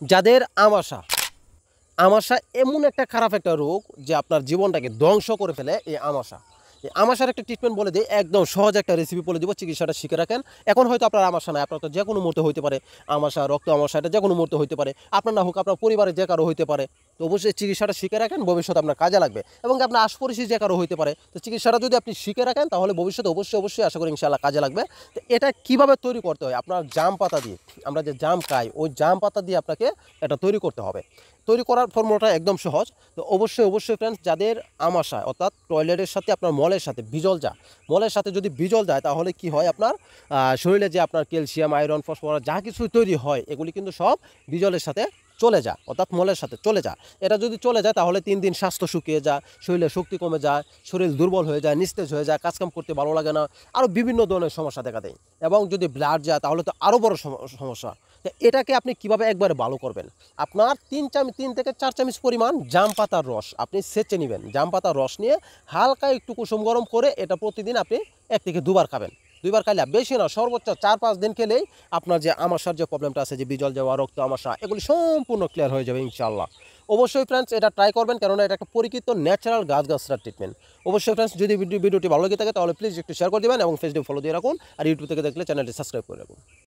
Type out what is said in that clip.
যাদের আমাশা, আমাশা এমন একটা খারাপ একটা রোগ যে আপনার জীবনটাকে ধ্বংস করে ফেলে। এই আমাশা, এই আমাশার একটা ট্রিটমেন্ট বলে দিই, একদম সহজ একটা রেসিপি বলে দিব, চিকিৎসাটা শিখে রাখেন। এখন হয়তো আপনার আমাশা নাই, আপনার তো যে কোনো মুহূর্তে হইতে পারে আমাশা, রক্ত আমাশা, এটা যে কোনো মুহূর্তে হইতে পারে, আপনার না হোক আপনার পরিবারে যে কারো হইতে পারে। তো অবশ্যই চিকিৎসাটা শিখে রাখেন, ভবিষ্যতে আপনার কাজে লাগবে, এবং আপনার আশপাশি যে কারো হইতে পারে। তো চিকিৎসাটা যদি আপনি শিখে রাখেন তাহলে ভবিষ্যতে অবশ্যই আশা করি ইনশাআল্লাহ কাজে লাগবে। তো এটা কীভাবে তৈরি করতে হয়, আপনার জাম পাতা দিয়ে, আমরা যে জাম খাই ওই জাম পাতা দিয়ে আপনাকে এটা তৈরি করতে হবে। তৈরি করার ফর্মুলাটা একদম সহজ। তো অবশ্যই ফ্রেন্ডস, যাদের আমাশা অর্থাৎ টয়লেটের সাথে আপনার মলের সাথে বিজল যায়, মলের সাথে যদি বিজল যায় তাহলে কি হয়, আপনার শরীরে যে আপনার ক্যালসিয়াম, আয়রন, ফসফরাস যা কিছু তৈরি হয় এগুলি কিন্তু সব বিজলের সাথে চলে যায়, অর্থাৎ মলের সাথে চলে যায়। এটা যদি চলে যায় তাহলে 3 দিন স্বাস্থ্য শুকিয়ে যায়, শরীরে শক্তি কমে যায়, শরীর দুর্বল হয়ে যায়, নিস্তেজ হয়ে যায়, কাজকাম করতে ভালো লাগে না, আরও বিভিন্ন ধরনের সমস্যা দেখা দেয়। এবং যদি ব্লাড যায় তাহলে তো আরও বড় সমস্যা। তো এটাকে আপনি কীভাবে একবারে ভালো করবেন, আপনার 3 থেকে 4 চামচ পরিমাণ জাম পাতার রস আপনি সেচে নেবেন। জাম পাতার রস নিয়ে হালকা একটু কুসুম গরম করে এটা প্রতিদিন আপনি 1 থেকে 2 বার খাবেন। 2 বার খাইলে, বেশি না, সর্বোচ্চ 4-5 দিন খেলেই আপনার যে আমাশার যে প্রবলেমটা আছে, যে বিজল যাওয়া, রক্ত আমাশা, এগুলি সম্পূর্ণ ক্লিয়ার হয়ে যাবে ইনশাআল্লাহ। অবশ্যই ফ্রেন্ডস এটা ট্রাই করবেন, কেননা এটা একটা পরীক্ষিত ন্যাচারাল গাছগাছড়ার ট্রিটমেন্ট। অবশ্যই ফ্রেন্ডস, যদি ভিডিওটি ভালো লেগে থাকে তাহলে প্লিজ একটু শেয়ার করে দেবেন এবং ফেসবুক ফলো দিয়ে রাখুন, আর ইউটিউব থেকে দেখলে চ্যানেলটি সাবস্ক্রাইব করে রাখুন।